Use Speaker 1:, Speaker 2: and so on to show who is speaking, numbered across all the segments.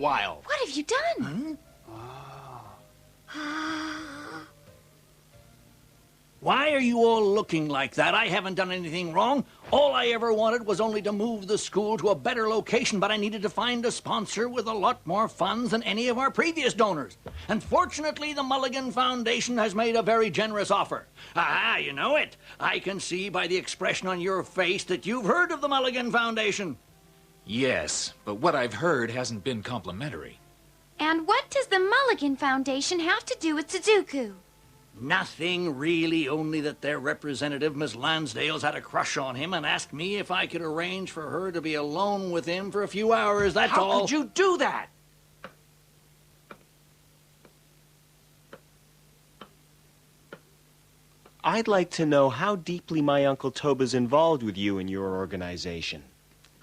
Speaker 1: while.
Speaker 2: What have you done?
Speaker 3: Why are you all looking like that? I haven't done anything wrong. All I ever wanted was only to move the school to a better location, but I needed to find a sponsor with a lot more funds than any of our previous donors. And fortunately, the Mulligan Foundation has made a very generous offer. Ah, you know it. I can see by the expression on your face that you've heard of the Mulligan Foundation.
Speaker 1: Yes, but what I've heard hasn't been complimentary.
Speaker 2: And what does the Mulligan Foundation have to do with Suzuku?
Speaker 3: Nothing really, only that their representative, Miss Lansdale's had a crush on him and asked me if I could arrange for her to be alone with him for a few hours, that's all.
Speaker 1: How could you do that?
Speaker 4: I'd like to know how deeply my Uncle Toba's involved with you and your organization.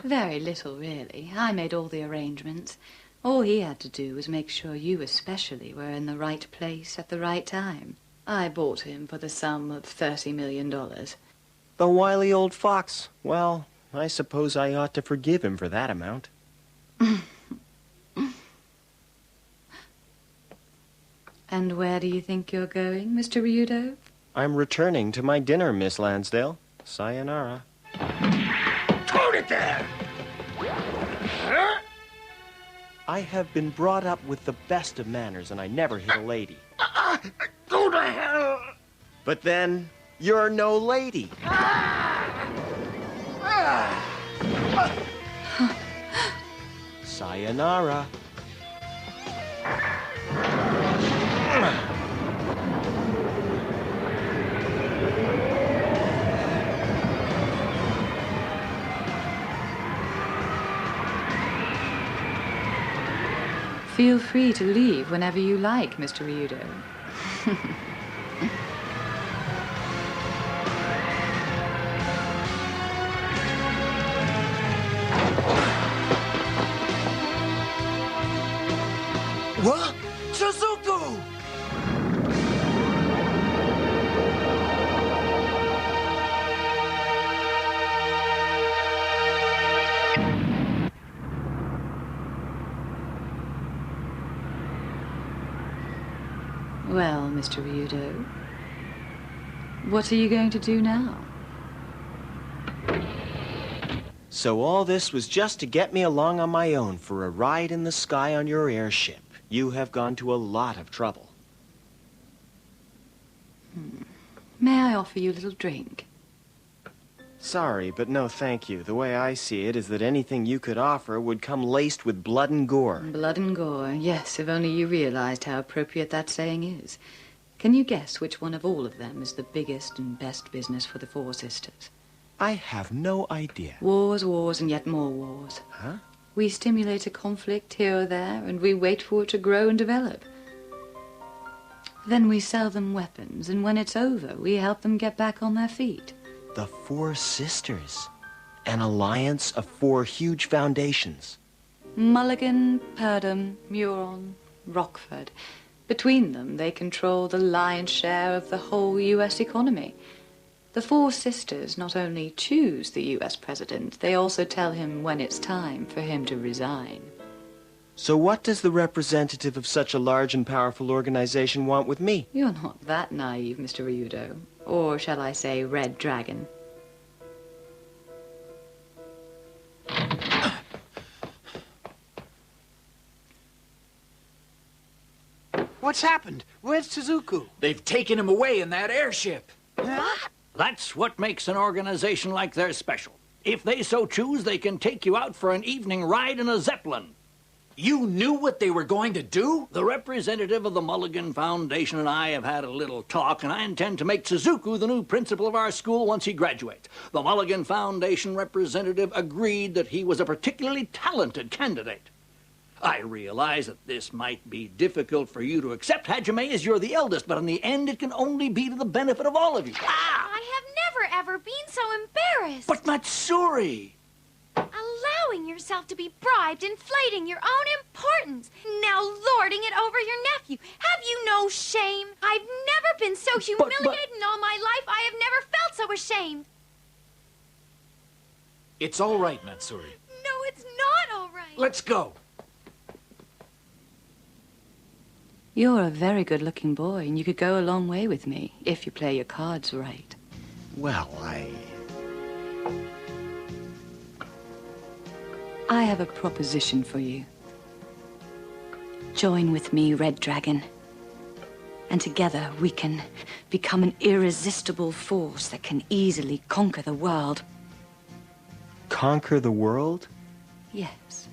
Speaker 5: Very little, really. I made all the arrangements. All he had to do was make sure you especially were in the right place at the right time. I bought him for the sum of $30 million.
Speaker 4: The wily old fox. Well, I suppose I ought to forgive him for that amount.
Speaker 5: And where do you think you're going, Mr. Ryudo?
Speaker 4: I'm returning to my dinner, Miss Lansdale. Sayonara.
Speaker 3: Hold it there!
Speaker 4: I have been brought up with the best of manners, and I never hit a lady.
Speaker 3: Go to hell!
Speaker 4: But then, you're no lady. Sayonara.
Speaker 5: Feel free to leave whenever you like, Mr. Ryudo.
Speaker 3: What? Suzuku!
Speaker 5: Well, Mr. Ryudo, what are you going to do now?
Speaker 4: So all this was just to get me along on my own for a ride in the sky on your airship. You have gone to a lot of trouble.
Speaker 5: May I offer you a little drink?
Speaker 4: Sorry, but no thank you. The way I see it is that anything you could offer would come laced with blood and gore.
Speaker 5: Blood and gore, yes, if only you realized how appropriate that saying is. Can you guess which one of all of them is the biggest and best business for the Four Sisters?
Speaker 4: I have no idea.
Speaker 5: Wars, wars, and yet more wars.
Speaker 4: Huh?
Speaker 5: We stimulate a conflict here or there, and we wait for it to grow and develop. Then we sell them weapons, and when it's over, we help them get back on their feet.
Speaker 4: The Four Sisters. An alliance of four huge foundations.
Speaker 5: Mulligan, Purdom, Muron, Rockford. Between them, they control the lion's share of the whole U.S. economy. The Four Sisters not only choose the U.S. president, they also tell him when it's time for him to resign.
Speaker 4: So what does the representative of such a large and powerful organization want with me?
Speaker 5: You're not that naive, Mr. Ryudo. Or shall I say Red Dragon?
Speaker 6: What's happened? Where's Suzuku?
Speaker 1: They've taken him away in that airship.
Speaker 6: What?
Speaker 3: That's what makes an organization like theirs special. If they so choose, they can take you out for an evening ride in a Zeppelin.
Speaker 1: You knew what they were going to do?
Speaker 3: The representative of the Mulligan Foundation and I have had a little talk, and I intend to make Suzuku the new principal of our school once he graduates. The Mulligan Foundation representative agreed that he was a particularly talented candidate. I realize that this might be difficult for you to accept, Hajime, as you're the eldest, but in the end it can only be to the benefit of all of you. Ah!
Speaker 2: I have never, ever been so embarrassed.
Speaker 3: But Matsuri!
Speaker 2: Allowing yourself to be bribed, inflating your own importance, now lording it over your nephew. Have you no shame? I've never been so humiliated in all my life. I have never felt so ashamed.
Speaker 1: It's all right, Matsuri.
Speaker 2: No, it's not all right.
Speaker 1: Let's go.
Speaker 5: You're a very good-looking boy, and you could go a long way with me if you play your cards right.
Speaker 4: Well,
Speaker 5: I have a proposition for you. Join with me, Red Dragon. And together we can become an irresistible force that can easily conquer the world.
Speaker 4: Conquer the world?
Speaker 5: Yes.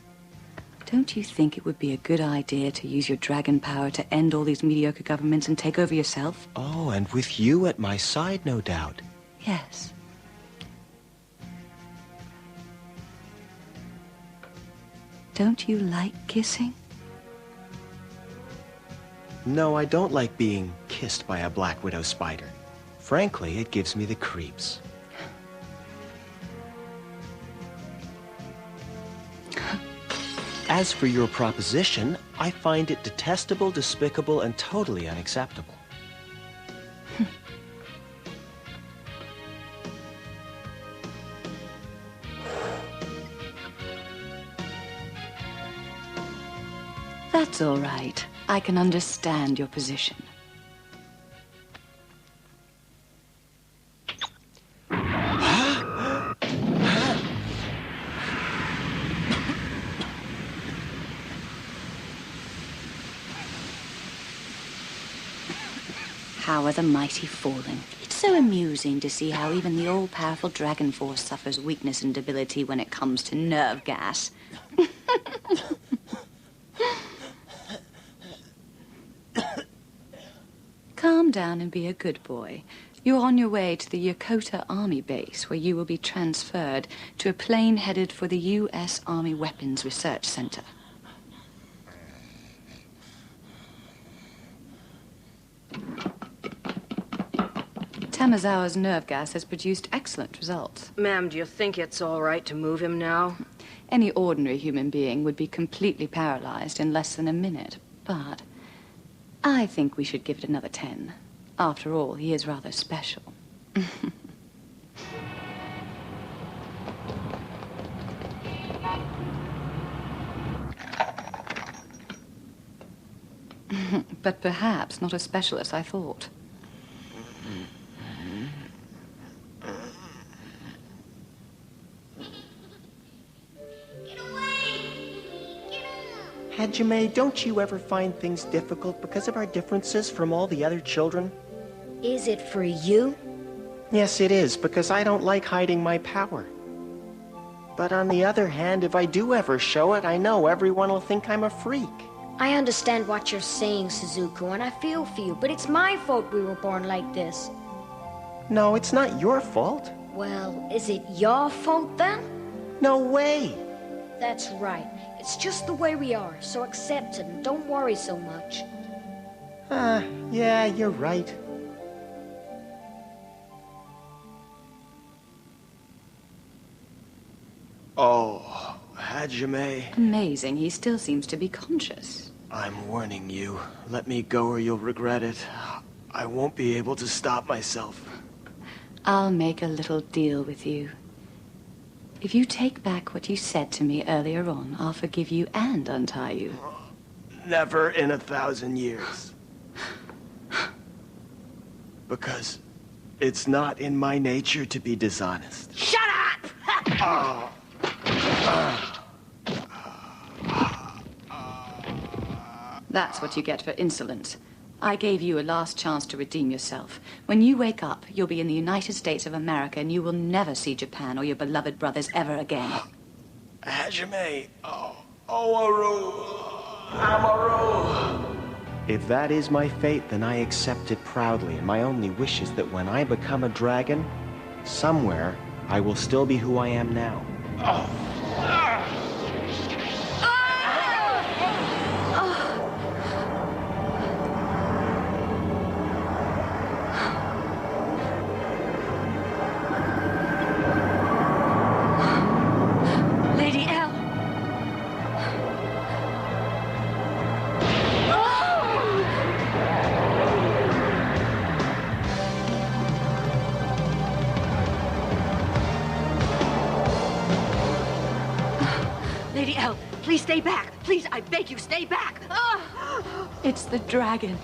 Speaker 5: Don't you think it would be a good idea to use your dragon power to end all these mediocre governments and take over yourself?
Speaker 4: Oh, and with you at my side, no doubt.
Speaker 5: Yes. Don't you like kissing?
Speaker 4: No, I don't like being kissed by a black widow spider. Frankly, it gives me the creeps. As for your proposition, I find it detestable, despicable, and totally unacceptable.
Speaker 5: That's all right. I can understand your position. How are the mighty falling? It's so amusing to see how even the all-powerful Dragon Force suffers weakness and debility when it comes to nerve gas. Calm down and be a good boy. You're on your way to the Yokota Army Base, where you will be transferred to a plane headed for the U.S. Army Weapons Research Center. Tamazawa's nerve gas has produced excellent results.
Speaker 7: Ma'am, do you think it's all right to move him now?
Speaker 5: Any ordinary human being would be completely paralyzed in less than a minute, but I think we should give it another 10. After all, he is rather special. But perhaps not as special as I thought.
Speaker 4: Hajime, don't you ever find things difficult because of our differences from all the other children?
Speaker 8: Is it for you?
Speaker 4: Yes, it is, because I don't like hiding my power. But on the other hand, if I do ever show it, I know everyone will think I'm a freak.
Speaker 8: I understand what you're saying, Suzuku, and I feel for you, but it's my fault we were born like this.
Speaker 4: No, it's not your fault.
Speaker 8: Well, is it your fault then?
Speaker 4: No way!
Speaker 8: That's right. It's just the way we are, so accept it and don't worry so much.
Speaker 4: Yeah, you're right. Oh, Hajime.
Speaker 5: Amazing, he still seems to be conscious.
Speaker 4: I'm warning you. Let me go or you'll regret it. I won't be able to stop myself.
Speaker 5: I'll make a little deal with you. If you take back what you said to me earlier on, I'll forgive you and untie you.
Speaker 4: Never in 1,000 years. Because it's not in my nature to be dishonest.
Speaker 7: Shut up!
Speaker 5: That's what you get for insolence. I gave you a last chance to redeem yourself. When you wake up, you'll be in the United States of America, and you will never see Japan or your beloved brothers ever again.
Speaker 4: Hajime, Owaru, Amaru. If that is my fate, then I accept it proudly, and my only wish is that when I become a dragon, somewhere, I will still be who I am now.
Speaker 5: Lady L.
Speaker 7: Lady L, please stay back. Please, I beg you, stay back.
Speaker 5: It's the dragon.